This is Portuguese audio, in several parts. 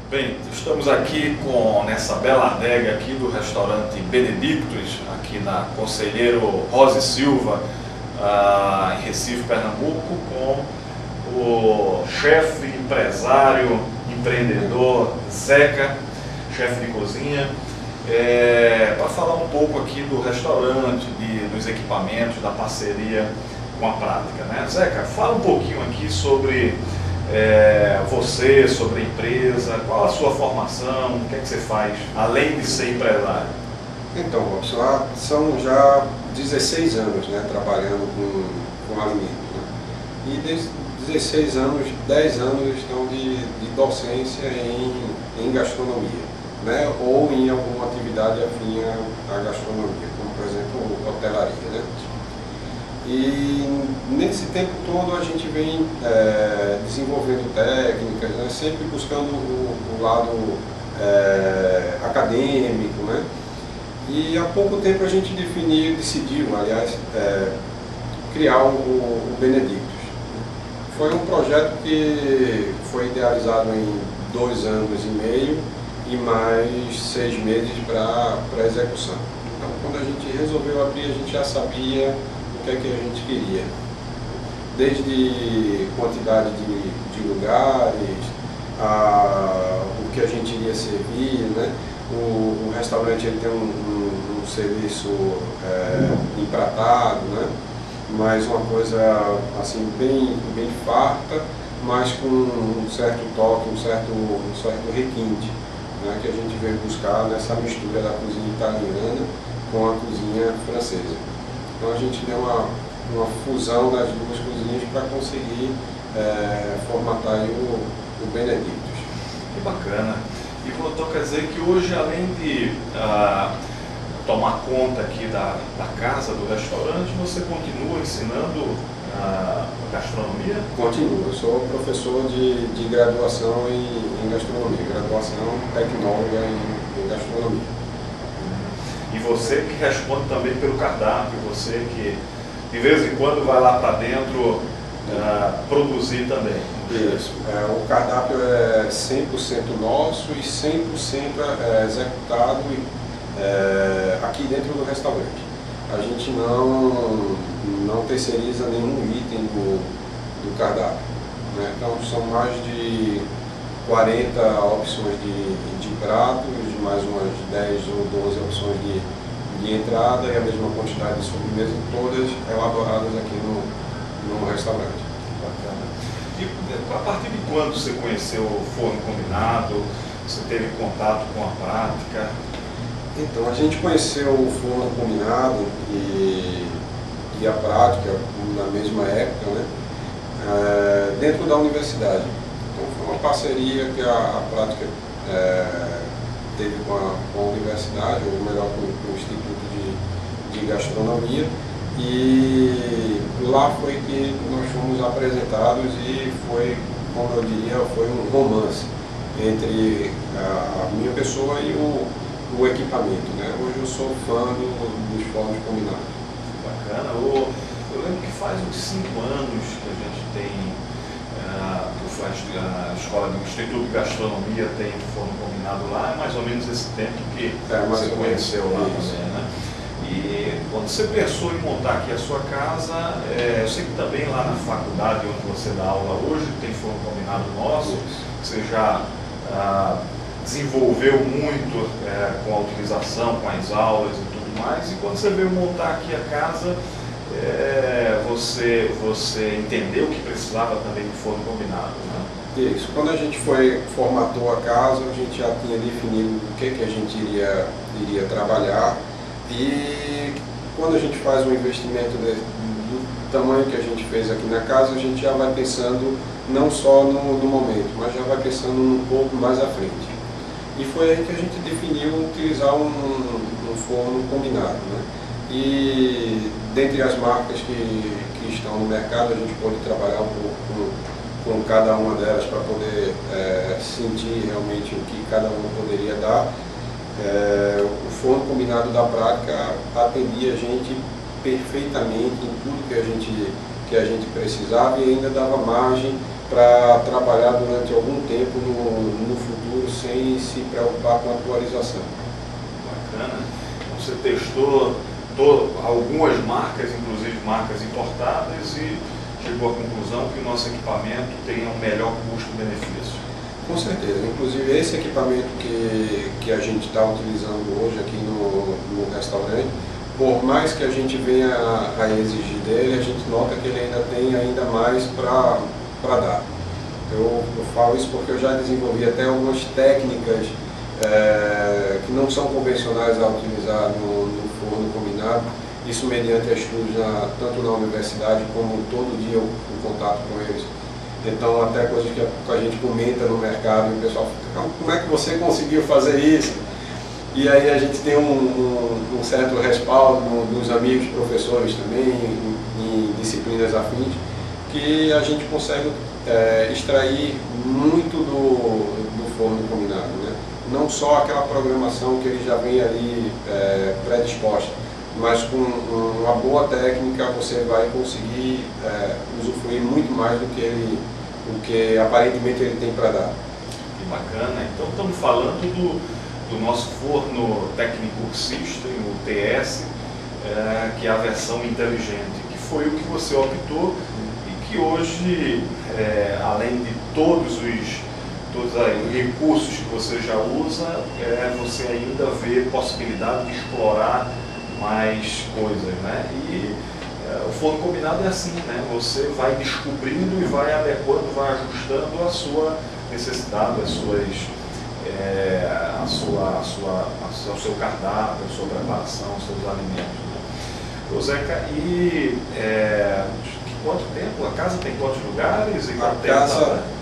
Bem, estamos aqui nessa bela adega aqui do restaurante Benedictus, aqui na Conselheiro Rosa e Silva, em Recife, Pernambuco, com o chefe, empresário, empreendedor Zeca, chefe de cozinha, para falar um pouco aqui do restaurante, dos equipamentos, da parceria com a prática, né? Zeca, fala um pouquinho aqui sobre você, sobre a empresa, qual a sua formação, o que é que você faz, além de ser empresário? Então, Robson, são já 16 anos, né, trabalhando com alimentos, né? E desde 16 anos, 10 anos estão de docência em gastronomia, né, ou em alguma atividade afim à gastronomia, como por exemplo hotelaria, né? E nesse tempo todo a gente vem desenvolvendo técnicas, né, sempre buscando o lado acadêmico, né? E há pouco tempo a gente decidiu, aliás, criar o Benedictus. Foi um projeto que foi idealizado em 2 anos e meio e mais 6 meses para execução. Então, quando a gente resolveu abrir, a gente já sabia o que é que a gente queria, desde quantidade de lugares, o que a gente iria servir, né? O restaurante ele tem um serviço empratado, né? Mas uma coisa assim bem farta, mas com um certo toque, um certo requinte, né? Que a gente veio buscar nessa mistura da cozinha italiana com a cozinha francesa. Então a gente deu uma fusão das duas cozinhas para conseguir formatar aí o Benedictus. Que bacana! E então quer dizer que hoje, além de tomar conta aqui da casa, do restaurante, você continua ensinando gastronomia? Continuo, eu sou professor de graduação em gastronomia, graduação tecnóloga em gastronomia. E você que responde também pelo cardápio, você que de vez em quando vai lá para dentro produzir também. Isso, o cardápio é 100% nosso e 100% executado aqui dentro do restaurante. A gente não terceiriza nenhum item do cardápio, né? Então são mais de 40 opções de pratos, mais umas 10 ou 12 opções de entrada e a mesma quantidade de sobremesa, todas elaboradas aqui no restaurante. Bacana. E a partir de quando você conheceu o forno combinado? Você teve contato com a prática? Então, a gente conheceu o forno combinado e a prática na mesma época, né? Dentro da universidade. Então, foi uma parceria que a prática teve com a universidade, ou melhor, com o Instituto de Gastronomia, e lá foi que nós fomos apresentados e foi, como eu diria, foi um romance entre a minha pessoa e o equipamento, né? Hoje eu sou fã dos fornos combinados. Bacana. Eu lembro que faz uns 5 anos que a gente tem a escola do Instituto de Gastronomia tem forno combinado lá, é mais ou menos esse tempo que você conheceu lá também, né? E quando você pensou em montar aqui a sua casa, eu sei que também lá na faculdade onde você dá aula hoje tem forno combinado nosso, você já desenvolveu muito com a utilização, com as aulas e tudo mais, e quando você veio montar aqui a casa, você entendeu que precisava também de forno combinado, né? Isso. Quando a gente formatou a casa, a gente já tinha definido o que a gente iria trabalhar, e quando a gente faz um investimento do tamanho que a gente fez aqui na casa, a gente já vai pensando não só no momento, mas já vai pensando um pouco mais à frente. E foi aí que a gente definiu utilizar um forno combinado, né? E dentre as marcas que estão no mercado, a gente pode trabalhar um pouco com cada uma delas para poder sentir realmente o que cada uma poderia dar. O forno combinado da prática atendia a gente perfeitamente em tudo que a gente precisava e ainda dava margem para trabalhar durante algum tempo no futuro sem se preocupar com a atualização. Bacana. Você testou algumas marcas, inclusive marcas importadas, e chegou à conclusão que o nosso equipamento tem um melhor custo-benefício. Com certeza. Inclusive esse equipamento que a gente está utilizando hoje aqui no restaurante, por mais que a gente venha a exigir dele, a gente nota que ele ainda tem ainda mais para dar. Eu falo isso porque eu já desenvolvi até algumas técnicas que não são convencionais a utilizar no forno combinado, isso mediante estudos tanto na universidade como todo dia o contato com eles. Então até coisas que a gente comenta no mercado e o pessoal fica, como é que você conseguiu fazer isso? E aí a gente tem um certo respaldo dos amigos professores também, em disciplinas afins, que a gente consegue extrair muito do forno combinado, né? Não só aquela programação que ele já vem ali predisposta, mas com uma boa técnica você vai conseguir usufruir muito mais do que aparentemente ele tem para dar. Que bacana. Então estamos falando do nosso forno Technic System, o TS, que é a versão inteligente, que foi o que você optou e que hoje, além de todos os recursos que você já usa, você ainda vê possibilidade de explorar mais coisas, né? E o forno combinado é assim, né? Você vai descobrindo e vai adequando, vai ajustando a sua necessidade, o seu cardápio, a sua preparação, os seus alimentos, né? Ô Zeca, e quanto tempo? A casa tem quantos lugares?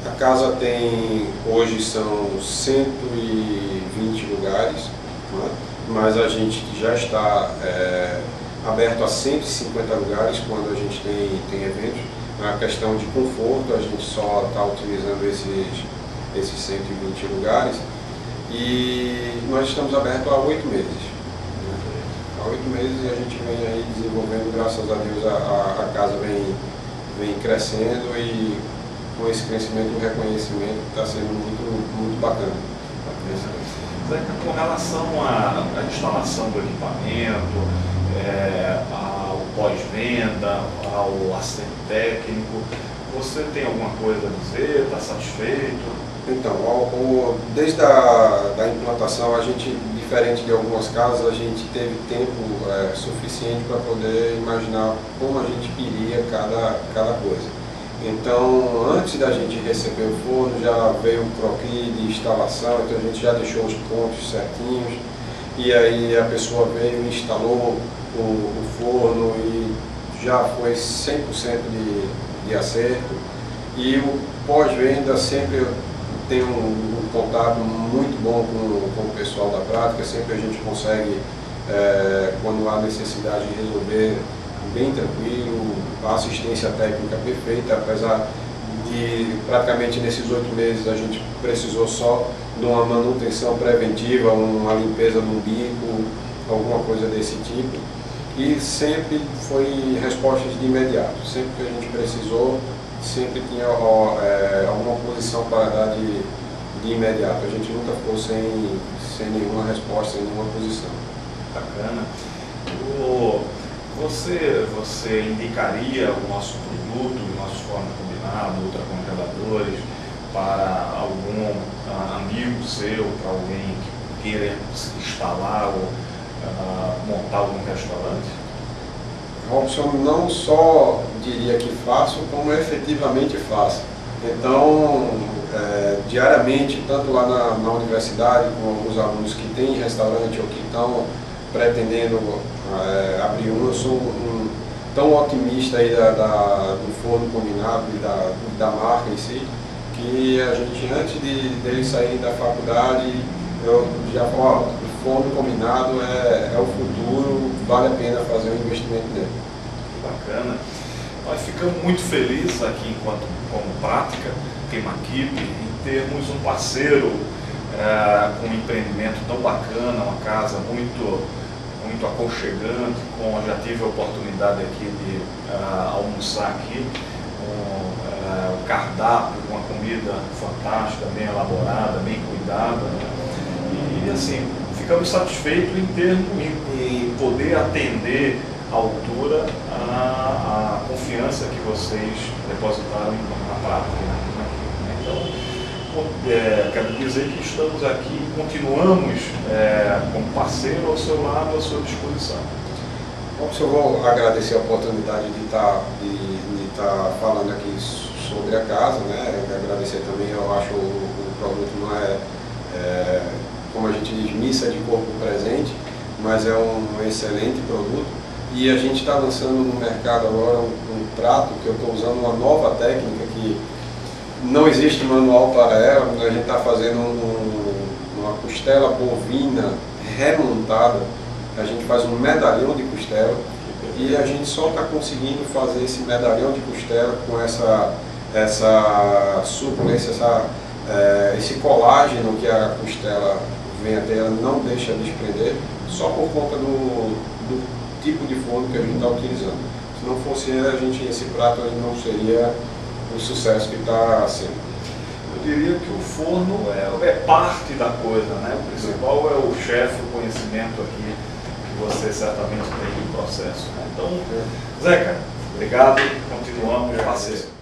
A casa tem, hoje são 120 lugares, né? Mas a gente já está aberto a 150 lugares quando a gente tem eventos. Na questão de conforto, a gente só está utilizando esses 120 lugares e nós estamos abertos há 8 meses. Né? Há 8 meses e a gente vem aí desenvolvendo, graças a Deus, a casa vem crescendo e com esse crescimento o reconhecimento está sendo muito bacana. Com relação à instalação do equipamento, ao pós-venda, ao assistente técnico, você tem alguma coisa a dizer? Está satisfeito? Então, desde a implantação, a gente, diferente de algumas casas, a gente teve tempo suficiente para poder imaginar como a gente queria cada coisa. Então, antes da gente receber o forno, já veio um croquis de instalação, então a gente já deixou os pontos certinhos, e aí a pessoa veio e instalou o forno e já foi 100% de acerto. E o pós-venda sempre tem um contato muito bom com o pessoal da prática, sempre a gente consegue, quando há necessidade de resolver, bem tranquilo, a assistência técnica perfeita, apesar de praticamente nesses 8 meses a gente precisou só de uma manutenção preventiva, uma limpeza no bico, alguma coisa desse tipo, e sempre foi respostas de imediato. Sempre que a gente precisou, sempre tinha alguma posição para dar de imediato. A gente nunca ficou sem nenhuma resposta, sem nenhuma posição. Bacana. Você indicaria o nosso produto, o nosso forno combinado, ultracongeladores, para algum amigo seu, para alguém que queira se instalar ou montar algum restaurante? Robson, não só diria que faço, como efetivamente faço. Então, diariamente, tanto lá na universidade, com alguns alunos que têm restaurante ou que estão pretendendo abrir eu sou tão otimista aí do forno combinado e da marca em si, que a gente, antes dele sair da faculdade, eu já falo, o forno combinado é o futuro, vale a pena fazer um investimento nele. Bacana. Nós ficamos muito felizes aqui, como prática, Queima-Equipe, em termos um parceiro com um empreendimento tão bacana, uma casa muito aconchegante, já tive a oportunidade aqui de almoçar aqui com o cardápio, uma comida fantástica, bem elaborada, bem cuidada, né? E assim, ficamos satisfeitos em poder atender à altura a confiança que vocês depositaram na prática, né? Então, quero dizer que estamos aqui, continuamos como parceiro ao seu lado, à sua disposição. Bom, eu vou agradecer a oportunidade de estar falando aqui sobre a casa, né? Agradecer também, eu acho o produto não é, como a gente diz, missa de corpo presente, mas é um excelente produto. E a gente está lançando no mercado agora um prato que eu estou usando uma nova técnica que não existe manual para ela. A gente está fazendo uma costela bovina remontada. A gente faz um medalhão de costela e a gente só está conseguindo fazer esse medalhão de costela com essa suculência, esse colágeno que a costela vem a ter, ela não deixa desprender, só por conta do tipo de forno que a gente está utilizando. Se não fosse esse prato não seria o sucesso que está sendo. Eu diria que o forno é parte da coisa, né? O principal é o chefe, o conhecimento aqui que você certamente tem no processo, né? Então, Zeca, obrigado, continuamos parceiro.